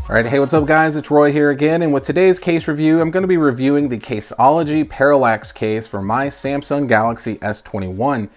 All right, hey, what's up guys? It's Roy here again, and with today's case review, I'm going to be reviewing the Caseology Parallax case for my Samsung Galaxy S21.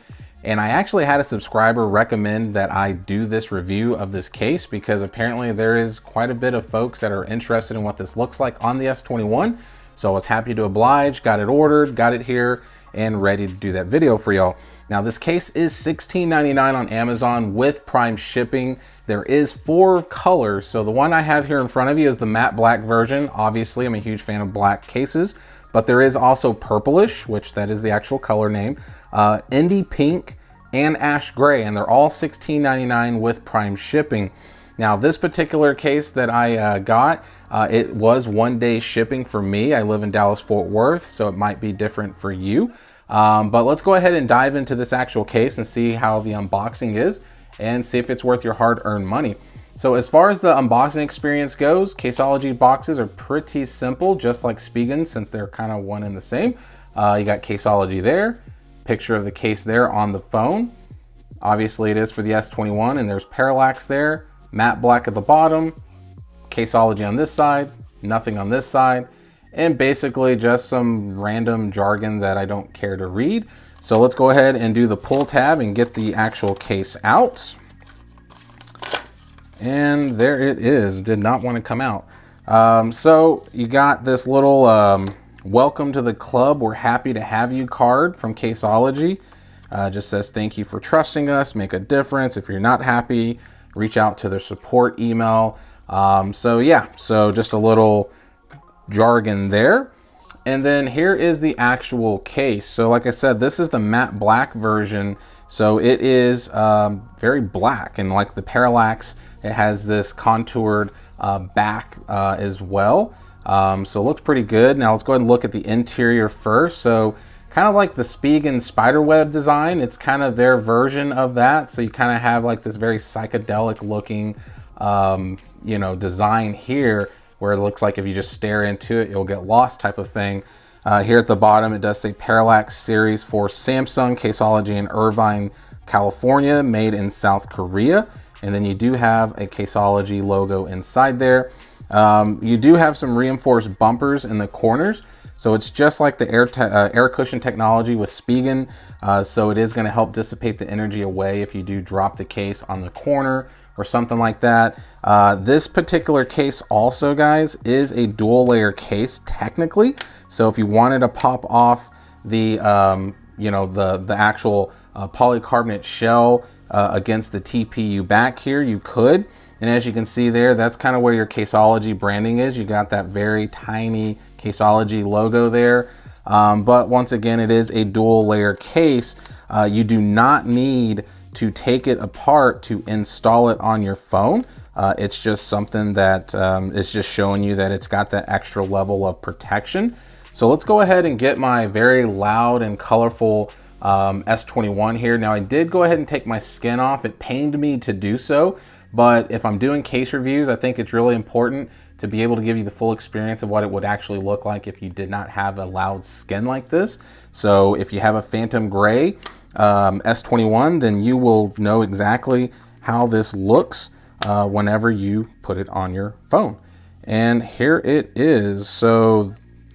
And I actually had a subscriber recommend that I do this review of this case because apparently there is quite a bit of folks that are interested in what this looks like on the S21. So I was happy to oblige, got it ordered, got it here, and ready to do that video for y'all. Now this case is $16.99 on Amazon with Prime shipping. There is 4 colors. So the one I have here in front of you is the matte black version. Obviously, I'm a huge fan of black cases, but there is also purplish, which that is the actual color name, Indie pink, and ash gray, and they're all $16.99 with Prime shipping. Now this particular case that I got, it was 1-day shipping for me. I live in Dallas-Fort Worth, so it might be different for you. But let's go ahead and dive into this actual case and see how the unboxing is and see if it's worth your hard-earned money. So as far as the unboxing experience goes, Caseology boxes are pretty simple, just like Spigen, since they're kind of one and the same. You got Caseology there, picture of the case there on the phone. Obviously it is for the S21, and there's Parallax there, matte black at the bottom, Caseology on this side, nothing on this side, and basically just some random jargon that I don't care to read. So let's go ahead and do the pull tab and get the actual case out. And there it is. Did not want to come out. So you got this little welcome to the club, we're happy to have you card from Caseology. Just says thank you for trusting us, make a difference. If you're not happy, reach out to their support email. So yeah, so just a little jargon there. And then here is the actual case. So like I said, this is the matte black version. So it is very black, and like the Parallax, it has this contoured back as well. So it looks pretty good. Now let's go ahead and look at the interior first. So kind of like the Spigen spiderweb design, it's kind of their version of that. So you kind of have like this very psychedelic looking, you know, design here, where it looks like if you just stare into it, you'll get lost type of thing. Here at the bottom, it does say Parallax series for Samsung, Caseology in Irvine, California, made in South Korea. And then you do have a Caseology logo inside there. You do have some reinforced bumpers in the corners. So it's just like the air cushion technology with Spigen. So it is gonna help dissipate the energy away if you do drop the case on the corner or something like that. This particular case also, guys, is a dual layer case technically. So if you wanted to pop off the, you know, the actual polycarbonate shell against the TPU back here, you could. And as you can see there, that's kind of where your Caseology branding is. You got that very tiny Caseology logo there. But once again, it is a dual layer case. You do not need to take it apart to install it on your phone. It's just something that is just showing you that it's got that extra level of protection. So let's go ahead and get my very loud and colorful S21 here. Now I did go ahead and take my skin off. It pained me to do so, but if I'm doing case reviews, I think it's really important to be able to give you the full experience of what it would actually look like if you did not have a loud skin like this. So if you have a Phantom Gray S21, then you will know exactly how this looks whenever you put it on your phone. And here it is. So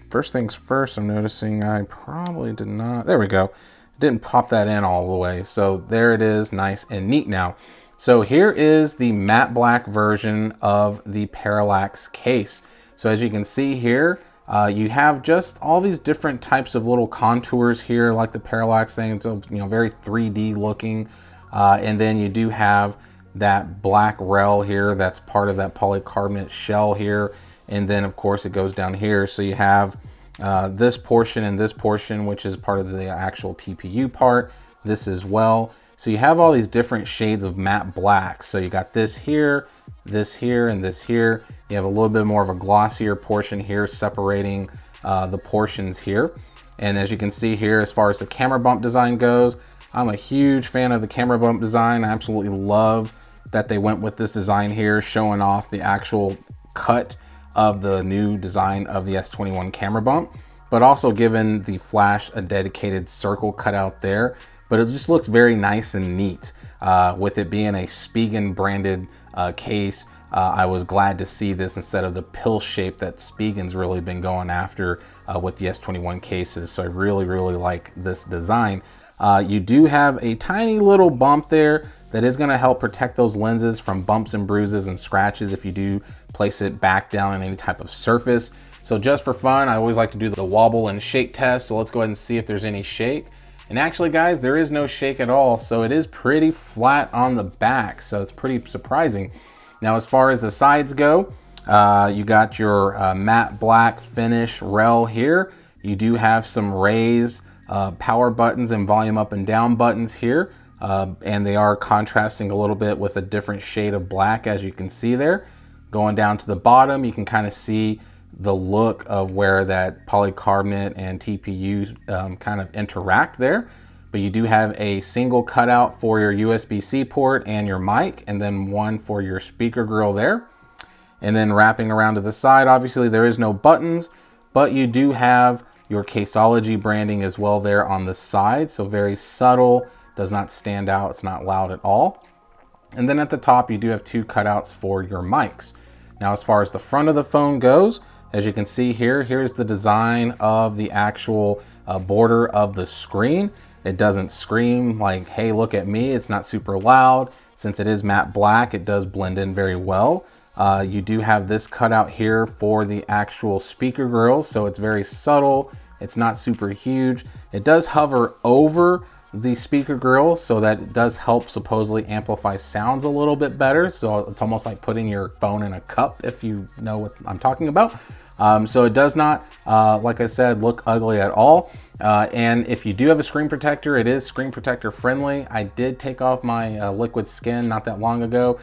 first things first, I'm noticing I probably did not, there we go. Didn't pop that in all the way. So there it is, nice and neat now. So here is the matte black version of the Parallax case. So as you can see here, you have just all these different types of little contours here, like the Parallax thing. It's, you know, very 3D looking. And then you do have that black rail here that's part of that polycarbonate shell here. And then of course it goes down here. So you have this portion and this portion, which is part of the actual TPU part, this as well. So you have all these different shades of matte black. So you got this here, and this here. You have a little bit more of a glossier portion here separating the portions here. And as you can see here, as far as the camera bump design goes, I'm a huge fan of the camera bump design. I absolutely love that they went with this design here, showing off the actual cut of the new design of the S21 camera bump, but also giving the flash a dedicated circle cut out there. But it just looks very nice and neat with it being a Spigen branded case. I was glad to see this instead of the pill shape that Spiegen's really been going after with the S21 cases. So I really like this design. You do have a tiny little bump there that is going to help protect those lenses from bumps and bruises and scratches if you do place it back down on any type of surface. So just for fun, I always like to do the wobble and shake test. So let's go ahead and see if there's any shake. And actually, guys, there is no shake at all. So it is pretty flat on the back. So it's pretty surprising. Now, as far as the sides go, you got your matte black finish rail here. You do have some raised power buttons and volume up and down buttons here. And they are contrasting a little bit with a different shade of black, as you can see there. Going down to the bottom, you can kind of see the look of where that polycarbonate and TPU kind of interact there. But you do have a single cutout for your USB-C port and your mic, and then one for your speaker grill there. And then wrapping around to the side, obviously there is no buttons, but you do have your Caseology branding as well there on the side. So very subtle, does not stand out, it's not loud at all. And then at the top, you do have two cutouts for your mics. Now, as far as the front of the phone goes, as you can see here, here's the design of the actual border of the screen. It doesn't scream like, hey, look at me. It's not super loud. Since it is matte black, it does blend in very well. You do have this cutout here for the actual speaker grill, so it's very subtle. It's not super huge. It does hover over the speaker grill, so that it does help supposedly amplify sounds a little bit better. So it's almost like putting your phone in a cup, if you know what I'm talking about. So it does not, like I said, look ugly at all. And if you do have a screen protector, it is screen protector friendly. I did take off my liquid skin not that long ago,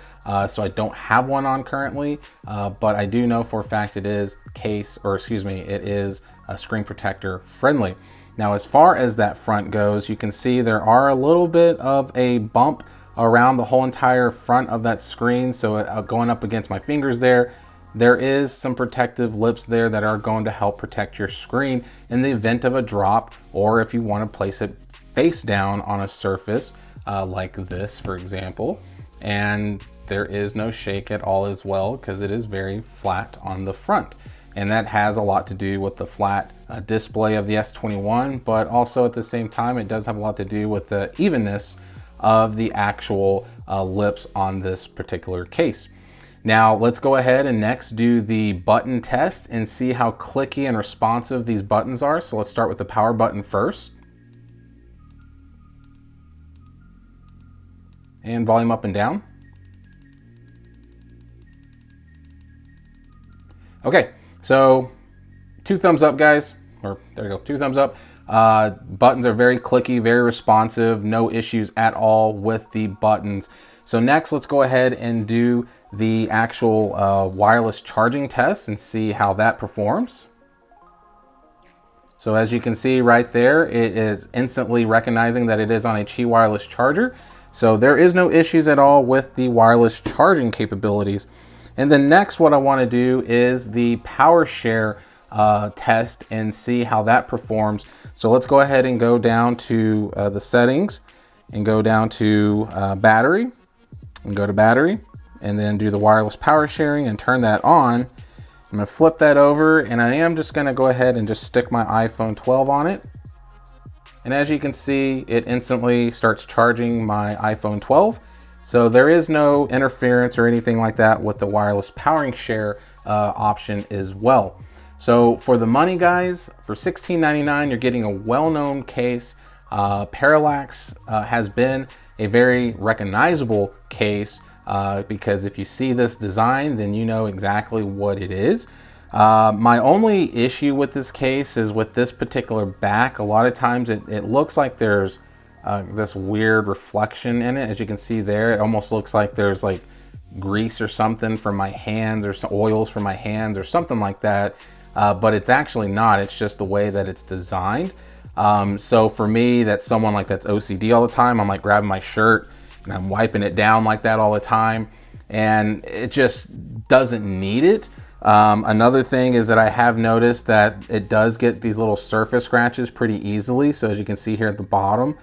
so I don't have one on currently, but I do know for a fact it is it is a screen protector friendly. Now, as far as that front goes, you can see there are a little bit of a bump around the whole entire front of that screen. So going up against my fingers there is some protective lips there that are going to help protect your screen in the event of a drop, or if you want to place it face down on a surface like this, for example. And there is no shake at all as well, because it is very flat on the front. And that has a lot to do with the flat display of the S21, but also at the same time, it does have a lot to do with the evenness of the actual lips on this particular case. Now, let's go ahead and next do the button test and see how clicky and responsive these buttons are. So let's start with the power button first. And volume up and down. Okay. So 2 thumbs up, guys, or there you go, 2 thumbs up. Buttons are very clicky, very responsive, no issues at all with the buttons. So next, let's go ahead and do the actual wireless charging test and see how that performs. So as you can see right there, it is instantly recognizing that it is on a Qi wireless charger. So there is no issues at all with the wireless charging capabilities. And then next, what I want to do is the Powershare test and see how that performs. So let's go ahead and go down to the settings and go down to battery and go to battery and then do the wireless power sharing and turn that on. I'm going to flip that over, and I am just going to go ahead and just stick my iPhone 12 on it. And as you can see, it instantly starts charging my iPhone 12. So there is no interference or anything like that with the wireless powering share option as well. So for the money, guys, for $16.99, you're getting a well-known case. Parallax has been a very recognizable case because if you see this design, then you know exactly what it is. My only issue with this case is with this particular back. A lot of times it looks like there's this weird reflection in it. As you can see there, it almost looks like there's like grease or something from my hands, or some oils from my hands or something like that. But it's actually not. It's just the way that it's designed. So for me, that's someone like that's OCD all the time. I'm like grabbing my shirt and I'm wiping it down like that all the time, and it just doesn't need it. Another thing is that I have noticed that it does get these little surface scratches pretty easily. So as you can see here at the bottom,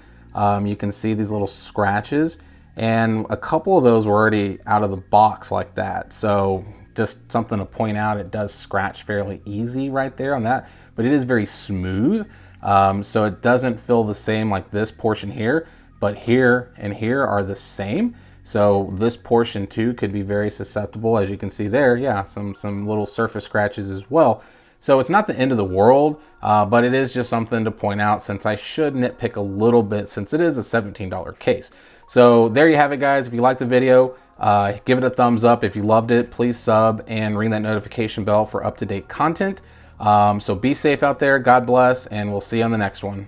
you can see these little scratches. and a couple of those were already out of the box like that. So just something to point out, it does scratch fairly easy right there on that, but it is very smooth. So it doesn't feel the same like this portion here, but here and here are the same. So this portion too could be very susceptible, as you can see there. Yeah, some little surface scratches as well. So it's not the end of the world, but it is just something to point out, since I should nitpick a little bit since it is a $17 case. So there you have it, guys. If you liked the video, give it a thumbs up. If you loved it, please sub and ring that notification bell for up-to-date content. So be safe out there. God bless, and we'll see you on the next one.